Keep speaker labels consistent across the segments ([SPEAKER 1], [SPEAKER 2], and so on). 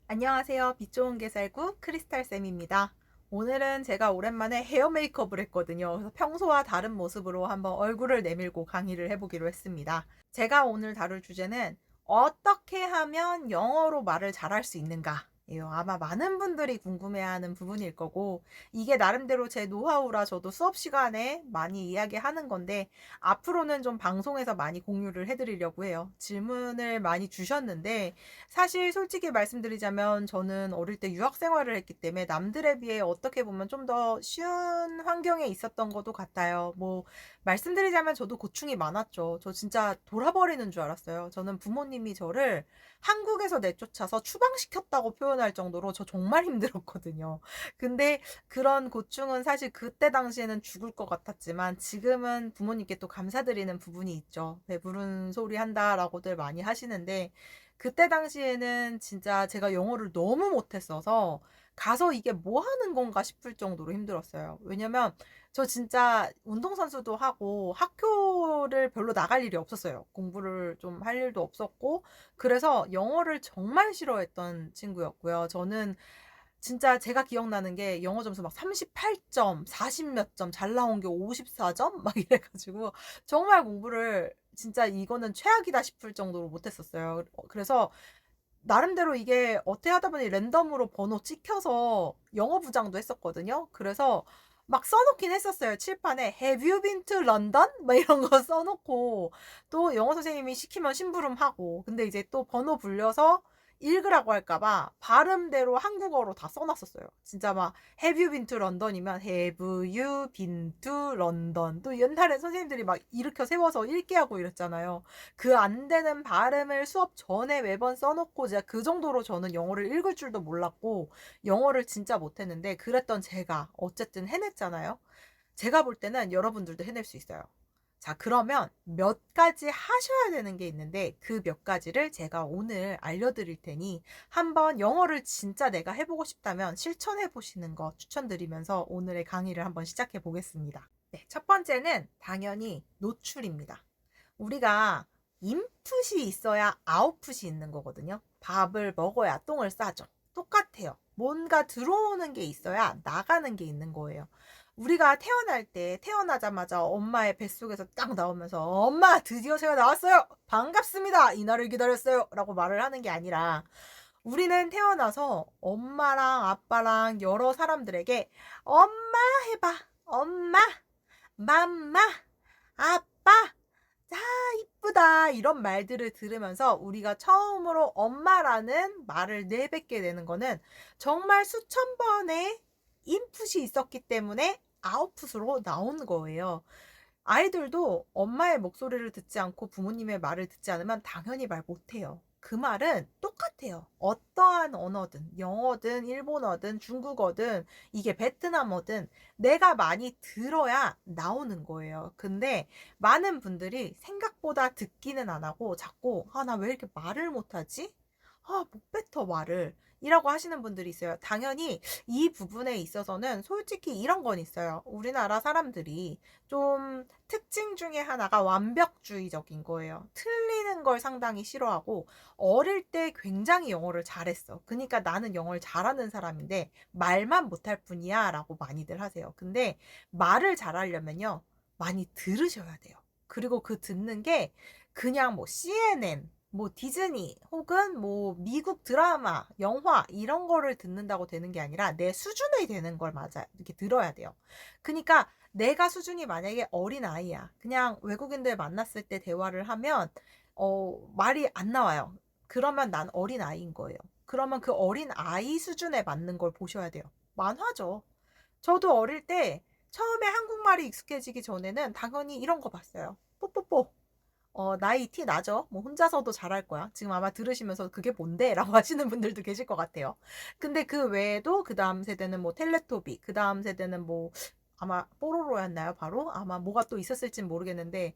[SPEAKER 1] 안녕하세요. 빛 좋은 게살구 크리스탈쌤입니다. 오늘은 제가 오랜만에 헤어 메이크업을 했거든요. 그래서 평소와 다른 모습으로 한번 얼굴을 내밀고 강의를 해보기로 했습니다. 제가 오늘 다룰 주제는 어떻게 하면 영어로 말을 잘할 수 있는가? 예요. 아마 많은 분들이 궁금해하는 부분일 거고, 이게 나름대로 제 노하우라 저도 수업 시간에 많이 이야기하는 건데, 앞으로는 좀 방송에서 많이 공유를 해드리려고 해요. 질문을 많이 주셨는데, 사실 솔직히 말씀드리자면 저는 어릴 때 유학 생활을 했기 때문에 남들에 비해 어떻게 보면 좀 더 쉬운 환경에 있었던 것도 같아요. 뭐 말씀드리자면 저도 고충이 많았죠. 저 진짜 돌아버리는 줄 알았어요. 저는 부모님이 저를 한국에서 내쫓아서 추방시켰다고 표현할 정도로 저 정말 힘들었거든요. 근데 그런 고충은 사실 그때 당시에는 죽을 것 같았지만 지금은 부모님께 또 감사드리는 부분이 있죠. 배부른 소리 한다라고들 많이 하시는데 그때 당시에는 진짜 제가 영어를 너무 못했어서 가서 이게 뭐 하는 건가 싶을 정도로 힘들었어요. 왜냐면 저 진짜 운동선수도 하고 학교를 별로 나갈 일이 없었어요. 공부를 좀 할 일도 없었고, 그래서 영어를 정말 싫어했던 친구였고요. 저는 진짜 제가 기억나는 게 영어 점수 막 38점, 40 몇 점, 잘 나온 게 54점? 막 이래가지고 정말 공부를 진짜 이거는 최악이다 싶을 정도로 못했었어요. 그래서 나름대로 이게 어떻게 하다 보니 랜덤으로 번호 찍혀서 영어 부장도 했었거든요. 그래서 막 써놓긴 했었어요. 칠판에 Have you been to London? 막 이런 거 써놓고 또 영어 선생님이 시키면 심부름하고 근데 이제 또 번호 불려서 읽으라고 할까봐 발음대로 한국어로 다 써놨었어요. 진짜 막 Have you been to London이면 Have you been to London 또 옛날에 선생님들이 막 일으켜 세워서 읽게 하고 이랬잖아요. 그 안 되는 발음을 수업 전에 매번 써놓고 제가 그 정도로 저는 영어를 읽을 줄도 몰랐고 영어를 진짜 못했는데 그랬던 제가 어쨌든 해냈잖아요. 제가 볼 때는 여러분들도 해낼 수 있어요. 자, 그러면 몇 가지 하셔야 되는 게 있는데 그 몇 가지를 제가 오늘 알려드릴 테니 한번 영어를 진짜 내가 해보고 싶다면 실천해 보시는 거 추천드리면서 오늘의 강의를 한번 시작해 보겠습니다. 네, 첫 번째는 당연히 노출입니다. 우리가 인풋이 있어야 아웃풋이 있는 거거든요. 밥을 먹어야 똥을 싸죠. 똑같아요. 뭔가 들어오는 게 있어야 나가는 게 있는 거예요. 우리가 태어날 때 태어나자마자 엄마의 뱃속에서 딱 나오면서 엄마 드디어 제가 나왔어요. 반갑습니다. 이날을 기다렸어요. 라고 말을 하는 게 아니라 우리는 태어나서 엄마랑 아빠랑 여러 사람들에게 엄마 해봐. 엄마, 맘마, 아빠, 자, 이쁘다. 이런 말들을 들으면서 우리가 처음으로 엄마라는 말을 내뱉게 되는 거는 정말 수천 번의 인풋이 있었기 때문에 아웃풋으로 나온 거예요. 아이들도 엄마의 목소리를 듣지 않고 부모님의 말을 듣지 않으면 당연히 말 못해요. 그 말은 똑같아요. 어떠한 언어든, 영어든, 일본어든, 중국어든, 이게 베트남어든, 내가 많이 들어야 나오는 거예요. 근데 많은 분들이 생각보다 듣기는 안 하고 자꾸, 아, 나 왜 이렇게 말을 못하지? 아, 못 뱉어 말을. 이라고 하시는 분들이 있어요. 당연히 이 부분에 있어서는 솔직히 이런 건 있어요. 우리나라 사람들이 좀 특징 중에 하나가 완벽주의적인 거예요. 틀리는 걸 상당히 싫어하고 어릴 때 굉장히 영어를 잘했어. 그러니까 나는 영어를 잘하는 사람인데 말만 못할 뿐이야 라고 많이들 하세요. 근데 말을 잘하려면요. 많이 들으셔야 돼요. 그리고 그 듣는 게 그냥 뭐 CNN, 뭐 디즈니 혹은 뭐 미국 드라마, 영화 이런 거를 듣는다고 되는 게 아니라 내 수준이 되는 걸 맞아 이렇게 들어야 돼요. 그러니까 내가 수준이 만약에 어린 아이야. 그냥 외국인들 만났을 때 대화를 하면 말이 안 나와요. 그러면 난 어린 아이인 거예요. 그러면 그 어린 아이 수준에 맞는 걸 보셔야 돼요. 만화죠. 저도 어릴 때 처음에 한국말이 익숙해지기 전에는 당연히 이런 거 봤어요. 뽀뽀뽀. 나이 티 나죠? 뭐 혼자서도 잘할 거야. 지금 아마 들으시면서 그게 뭔데? 라고 하시는 분들도 계실 것 같아요. 근데 그 외에도 그 다음 세대는 뭐 텔레토비, 그 다음 세대는 뭐 아마 뽀로로였나요? 바로? 아마 뭐가 또 있었을진 모르겠는데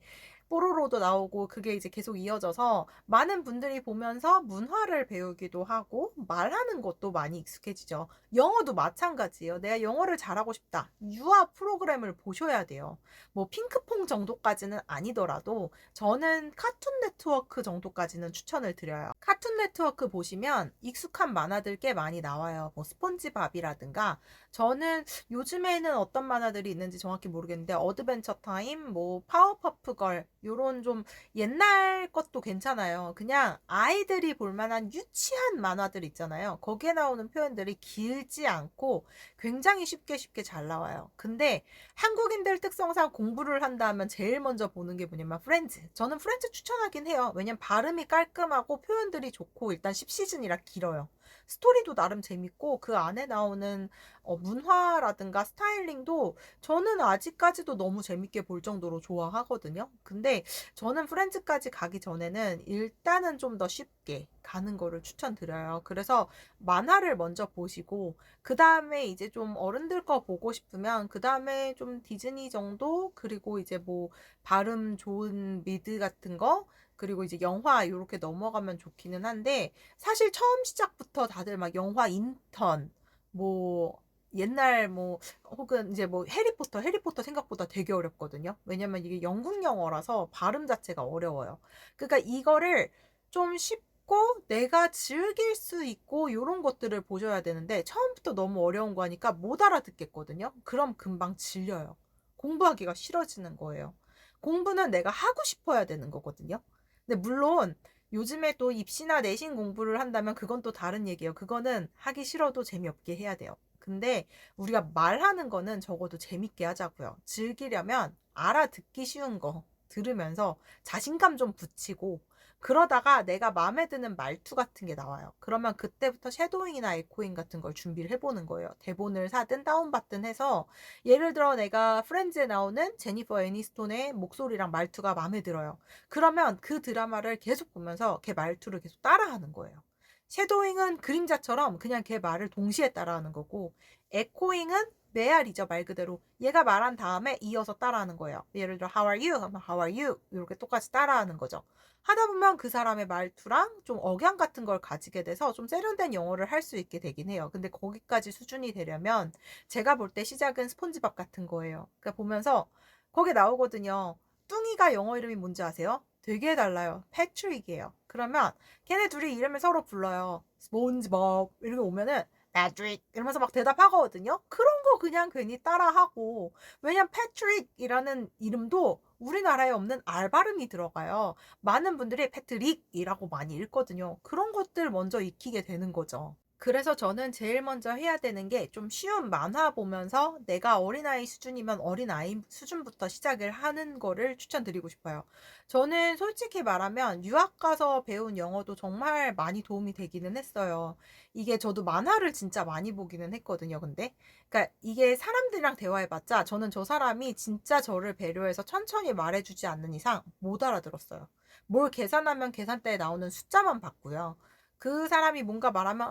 [SPEAKER 1] 뽀로로도 나오고 그게 이제 계속 이어져서 많은 분들이 보면서 문화를 배우기도 하고 말하는 것도 많이 익숙해지죠. 영어도 마찬가지예요. 내가 영어를 잘하고 싶다. 유아 프로그램을 보셔야 돼요. 뭐 핑크퐁 정도까지는 아니더라도 저는 카툰 네트워크 정도까지는 추천을 드려요. 카툰 네트워크 보시면 익숙한 만화들 꽤 많이 나와요. 뭐 스폰지밥이라든가 저는 요즘에는 어떤 만화들이 있는지 정확히 모르겠는데 어드벤처 타임, 뭐 파워퍼프걸 요런 좀 옛날 것도 괜찮아요. 그냥 아이들이 볼 만한 유치한 만화들 있잖아요. 거기에 나오는 표현들이 길지 않고 굉장히 쉽게 잘 나와요. 근데 한국인들 특성상 공부를 한다 하면 제일 먼저 보는 게 뭐냐면 프렌즈. 저는 프렌즈 추천하긴 해요. 왜냐면 발음이 깔끔하고 표현들이 좋고 일단 10시즌이라 길어요. 스토리도 나름 재밌고 그 안에 나오는 문화라든가 스타일링도 저는 아직까지도 너무 재밌게 볼 정도로 좋아하거든요. 근데 저는 프렌즈까지 가기 전에는 일단은 좀 더 쉽게 가는 거를 추천드려요. 그래서 만화를 먼저 보시고 그 다음에 이제 좀 어른들 거 보고 싶으면 그 다음에 좀 디즈니 정도 그리고 이제 뭐 발음 좋은 미드 같은 거 그리고 이제 영화 이렇게 넘어가면 좋기는 한데 사실 처음 시작부터 다들 막 영화 인턴 뭐 옛날 뭐 혹은 이제 뭐 해리포터 생각보다 되게 어렵거든요. 왜냐면 이게 영국 영어라서 발음 자체가 어려워요. 그러니까 이거를 좀 쉽고 내가 즐길 수 있고 요런 것들을 보셔야 되는데 처음부터 너무 어려운 거 하니까 못 알아듣겠거든요. 그럼 금방 질려요. 공부하기가 싫어지는 거예요. 공부는 내가 하고 싶어야 되는 거거든요. 근데 물론 요즘에 또 입시나 내신 공부를 한다면 그건 또 다른 얘기예요. 그거는 하기 싫어도 재미없게 해야 돼요. 근데 우리가 말하는 거는 적어도 재밌게 하자고요. 즐기려면 알아듣기 쉬운 거 들으면서 자신감 좀 붙이고 그러다가 내가 마음에 드는 말투 같은 게 나와요. 그러면 그때부터 섀도잉이나 에코잉 같은 걸 준비를 해보는 거예요. 대본을 사든 다운받든 해서 예를 들어 내가 프렌즈에 나오는 제니퍼 애니스톤의 목소리랑 말투가 마음에 들어요. 그러면 그 드라마를 계속 보면서 걔 말투를 계속 따라하는 거예요. 섀도잉은 그림자처럼 그냥 걔 말을 동시에 따라하는 거고 에코잉은 메아리죠 말 그대로 얘가 말한 다음에 이어서 따라하는 거예요. 예를 들어 How are you? 하면 How are you? 이렇게 똑같이 따라하는 거죠. 하다 보면 그 사람의 말투랑 좀 억양 같은 걸 가지게 돼서 좀 세련된 영어를 할 수 있게 되긴 해요. 근데 거기까지 수준이 되려면 제가 볼 때 시작은 스폰지밥 같은 거예요. 그러니까 보면서 거기 나오거든요. 뚱이가 영어 이름이 뭔지 아세요? 되게 달라요. 패트릭이에요. 그러면 걔네 둘이 이름을 서로 불러요. 스폰지밥 이렇게 오면은 패트릭 이러면서 막 대답하거든요. 그런 거 그냥 괜히 따라하고 왜냐면 패트릭이라는 이름도 우리나라에 없는 알 발음이 들어가요. 많은 분들이 패트릭이라고 많이 읽거든요. 그런 것들 먼저 익히게 되는 거죠. 그래서 저는 제일 먼저 해야 되는 게 좀 쉬운 만화 보면서 내가 어린아이 수준이면 어린아이 수준부터 시작을 하는 거를 추천드리고 싶어요. 저는 솔직히 말하면 유학 가서 배운 영어도 정말 많이 도움이 되기는 했어요. 이게 저도 만화를 진짜 많이 보기는 했거든요, 근데. 그러니까 이게 사람들이랑 대화해봤자 저는 저 사람이 진짜 저를 배려해서 천천히 말해주지 않는 이상 못 알아들었어요. 뭘 계산하면 계산대에 나오는 숫자만 봤고요. 그 사람이 뭔가 말하면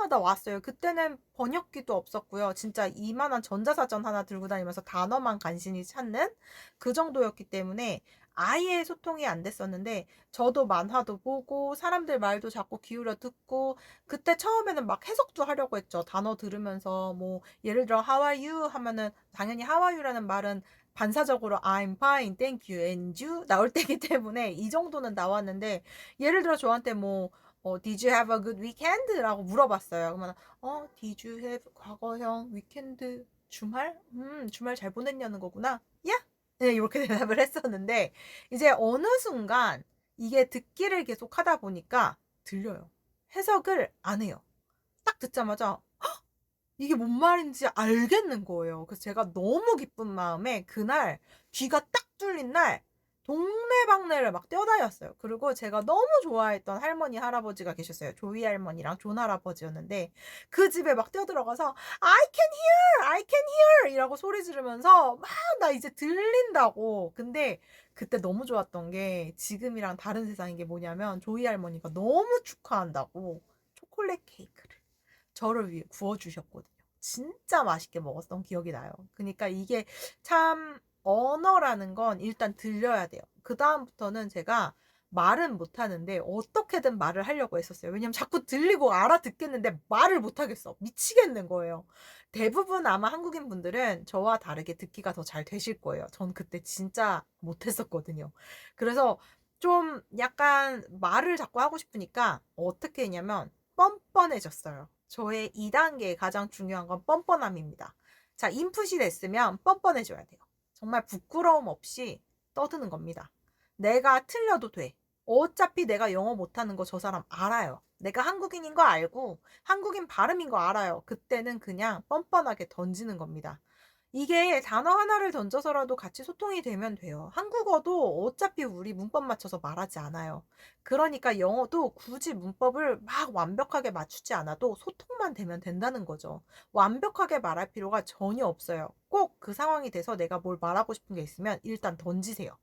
[SPEAKER 1] 하다 왔어요. 그때는 번역기도 없었고요. 진짜 이만한 전자사전 하나 들고 다니면서 단어만 간신히 찾는 그 정도였기 때문에 아예 소통이 안 됐었는데 저도 만화도 보고 사람들 말도 자꾸 기울여 듣고 그때 처음에는 막 해석도 하려고 했죠. 단어 들으면서 뭐 예를 들어 How are you 하면은 당연히 How are you라는 말은 반사적으로 I'm fine, thank you, and you 나올 때기 때문에 이 정도는 나왔는데 예를 들어 저한테 뭐 Did you have a good weekend? 라고 물어봤어요. 그러면 Did you have 과거형 weekend 주말? 주말 잘 보냈냐는 거구나. 야? 네, 이렇게 대답을 했었는데 이제 어느 순간 이게 듣기를 계속 하다 보니까 들려요. 해석을 안 해요. 딱 듣자마자 이게 뭔 말인지 알겠는 거예요. 그래서 제가 너무 기쁜 마음에 그날 귀가 딱 뚫린 날 동네방네를 막 뛰어다녔어요. 그리고 제가 너무 좋아했던 할머니 할아버지가 계셨어요. 조이 할머니랑 존 할아버지였는데 그 집에 막 뛰어들어가서 I can hear, I can hear 이라고 소리 지르면서 막 나 이제 들린다고. 근데 그때 너무 좋았던 게 지금이랑 다른 세상인 게 뭐냐면 조이 할머니가 너무 축하한다고 초콜릿 케이크를 저를 위해 구워주셨거든요. 진짜 맛있게 먹었던 기억이 나요. 그러니까 이게 참 언어라는 건 일단 들려야 돼요. 그다음부터는 제가 말은 못하는데 어떻게든 말을 하려고 했었어요. 왜냐면 자꾸 들리고 알아듣겠는데 말을 못하겠어. 미치겠는 거예요. 대부분 아마 한국인 분들은 저와 다르게 듣기가 더 잘 되실 거예요. 전 그때 진짜 못했었거든요. 그래서 좀 약간 말을 자꾸 하고 싶으니까 어떻게 했냐면 뻔뻔해졌어요. 저의 2단계 가장 중요한 건 뻔뻔함입니다. 자, 인풋이 됐으면 뻔뻔해져야 돼요. 정말 부끄러움 없이 떠드는 겁니다. 내가 틀려도 돼. 어차피 내가 영어 못하는 거 저 사람 알아요. 내가 한국인인 거 알고 한국인 발음인 거 알아요. 그때는 그냥 뻔뻔하게 던지는 겁니다. 이게 단어 하나를 던져서라도 같이 소통이 되면 돼요. 한국어도 어차피 우리 문법 맞춰서 말하지 않아요. 그러니까 영어도 굳이 문법을 막 완벽하게 맞추지 않아도 소통만 되면 된다는 거죠. 완벽하게 말할 필요가 전혀 없어요. 꼭 그 상황이 돼서 내가 뭘 말하고 싶은 게 있으면 일단 던지세요.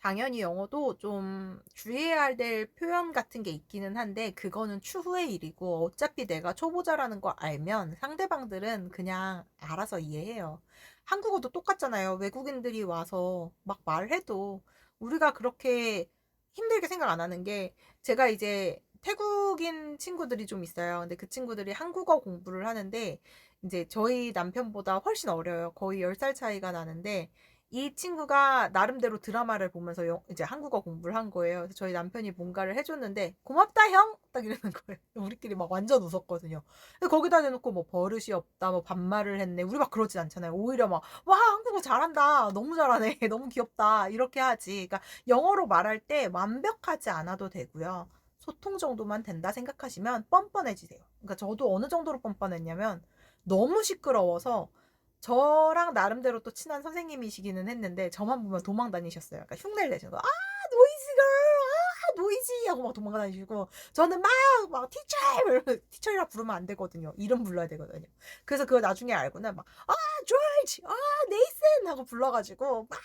[SPEAKER 1] 당연히 영어도 좀 주의해야 될 표현 같은 게 있기는 한데 그거는 추후의 일이고 어차피 내가 초보자라는 거 알면 상대방들은 그냥 알아서 이해해요. 한국어도 똑같잖아요. 외국인들이 와서 막 말해도 우리가 그렇게 힘들게 생각 안 하는 게 제가 이제 태국인 친구들이 좀 있어요. 근데 그 친구들이 한국어 공부를 하는데 이제 저희 남편보다 훨씬 어려요. 거의 10살 차이가 나는데 이 친구가 나름대로 드라마를 보면서 이제 한국어 공부를 한 거예요. 그래서 저희 남편이 뭔가를 해줬는데 고맙다 형! 딱 이러는 거예요. 우리끼리 막 완전 웃었거든요. 근데 거기다 대놓고 뭐 버릇이 없다, 뭐 반말을 했네. 우리 막 그러진 않잖아요. 오히려 막 와 한국어 잘한다, 너무 잘하네, 너무 귀엽다 이렇게 하지. 그러니까 영어로 말할 때 완벽하지 않아도 되고요. 소통 정도만 된다 생각하시면 뻔뻔해지세요. 그러니까 저도 어느 정도로 뻔뻔했냐면 너무 시끄러워서 저랑 나름대로 또 친한 선생님이시기는 했는데 저만 보면 도망 다니셨어요. 그러니까 흉내를 내시는 거. 아 노이즈 걸, 아 노이지 하고 막 도망 다니시고 저는 막 티처 이러면서 티처이라 부르면 안 되거든요. 이름 불러야 되거든요. 그래서 그거 나중에 알고는 막 아 조지, 아 네이슨 하고 불러가지고 막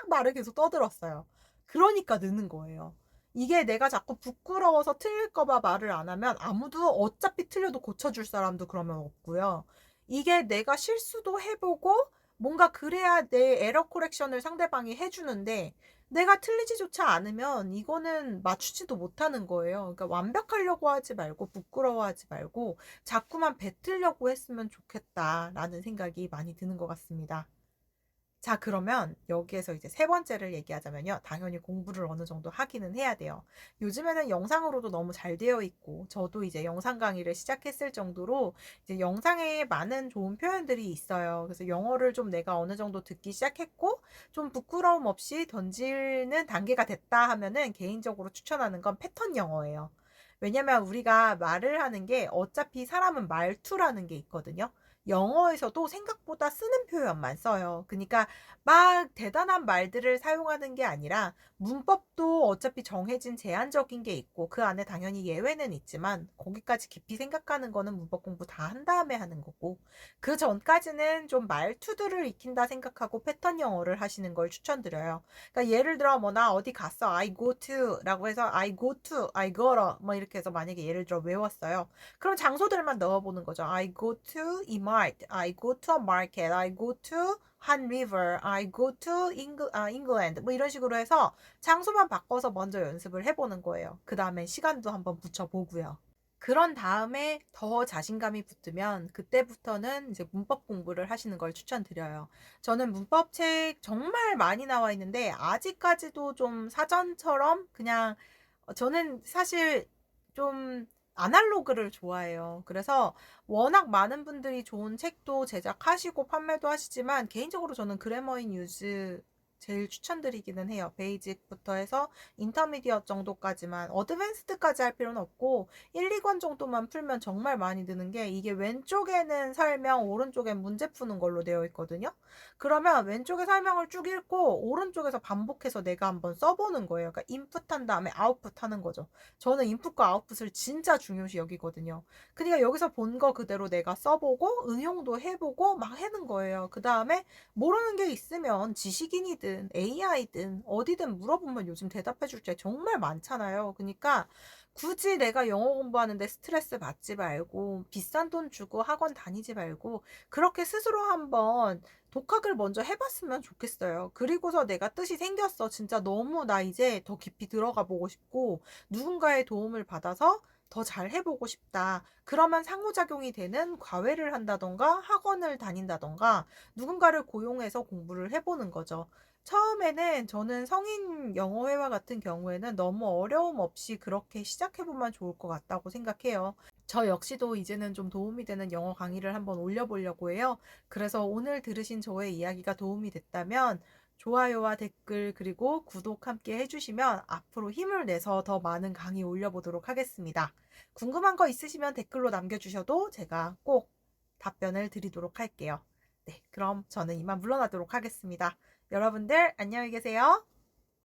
[SPEAKER 1] 말을 계속 떠들었어요. 그러니까 느는 거예요. 이게 내가 자꾸 부끄러워서 틀릴까봐 말을 안 하면 아무도 어차피 틀려도 고쳐줄 사람도 그러면 없고요. 이게 내가 실수도 해보고 뭔가 그래야 내 에러 코렉션을 상대방이 해주는데 내가 틀리지조차 않으면 이거는 맞추지도 못하는 거예요. 그러니까 완벽하려고 하지 말고 부끄러워하지 말고 자꾸만 뱉으려고 했으면 좋겠다라는 생각이 많이 드는 것 같습니다. 자, 그러면 여기에서 이제 세 번째를 얘기하자면요. 당연히 공부를 어느 정도 하기는 해야 돼요. 요즘에는 영상으로도 너무 잘 되어 있고, 저도 이제 영상 강의를 시작했을 정도로 이제 영상에 많은 좋은 표현들이 있어요. 그래서 영어를 좀 내가 어느 정도 듣기 시작했고, 좀 부끄러움 없이 던지는 단계가 됐다 하면은 개인적으로 추천하는 건 패턴 영어예요. 왜냐면 우리가 말을 하는 게 어차피 사람은 말투라는 게 있거든요. 영어에서도 생각보다 쓰는 표현만 써요. 그러니까 막 대단한 말들을 사용하는 게 아니라 문법도 어차피 정해진 제한적인 게 있고 그 안에 당연히 예외는 있지만 거기까지 깊이 생각하는 거는 문법 공부 다 한 다음에 하는 거고 그 전까지는 좀 말투들을 익힌다 생각하고 패턴 영어를 하시는 걸 추천드려요. 그러니까 예를 들어 뭐 나 어디 갔어 I go to 라고 해서 I go to, I gotta 뭐 이렇게 해서 만약에 예를 들어 외웠어요. 그럼 장소들만 넣어보는 거죠. I go to Emart, I go to a market, I go to Han River, I go to England 뭐 이런 식으로 해서 장소만 바꿔서 먼저 연습을 해보는 거예요. 그 다음에 시간도 한번 붙여보고요. 그런 다음에 더 자신감이 붙으면 그때부터는 이제 문법 공부를 하시는 걸 추천드려요. 저는 문법책 정말 많이 나와 있는데 아직까지도 좀 사전처럼 그냥 저는 사실 좀 아날로그를 좋아해요. 그래서 워낙 많은 분들이 좋은 책도 제작하시고 판매도 하시지만 개인적으로 저는 그래머인 유즈 제일 추천드리기는 해요. 베이직부터 해서 인터미디엇 정도까지만 어드밴스드까지 할 필요는 없고 1, 2권 정도만 풀면 정말 많이 드는 게 이게 왼쪽에는 설명, 오른쪽엔 문제 푸는 걸로 되어 있거든요. 그러면 왼쪽에 설명을 쭉 읽고 오른쪽에서 반복해서 내가 한번 써보는 거예요. 그러니까 인풋한 다음에 아웃풋 하는 거죠. 저는 인풋과 아웃풋을 진짜 중요시 여기거든요. 그러니까 여기서 본 거 그대로 내가 써보고 응용도 해보고 막 하는 거예요. 그 다음에 모르는 게 있으면 지식인이든 AI든 어디든 물어보면 요즘 대답해 줄 때 정말 많잖아요. 그러니까 굳이 내가 영어 공부하는데 스트레스 받지 말고 비싼 돈 주고 학원 다니지 말고 그렇게 스스로 한번 독학을 먼저 해 봤으면 좋겠어요. 그리고서 내가 뜻이 생겼어. 진짜 너무 나 이제 더 깊이 들어가 보고 싶고 누군가의 도움을 받아서 더 잘 해 보고 싶다. 그러면 상호작용이 되는 과외를 한다든가 학원을 다닌다든가 누군가를 고용해서 공부를 해 보는 거죠. 처음에는 저는 성인 영어회화 같은 경우에는 너무 어려움 없이 그렇게 시작해 보면 좋을 것 같다고 생각해요. 저 역시도 이제는 좀 도움이 되는 영어 강의를 한번 올려보려고 해요. 그래서 오늘 들으신 저의 이야기가 도움이 됐다면 좋아요와 댓글 그리고 구독 함께 해주시면 앞으로 힘을 내서 더 많은 강의 올려보도록 하겠습니다. 궁금한 거 있으시면 댓글로 남겨주셔도 제가 꼭 답변을 드리도록 할게요. 네, 그럼 저는 이만 물러나도록 하겠습니다. 여러분들 안녕히 계세요.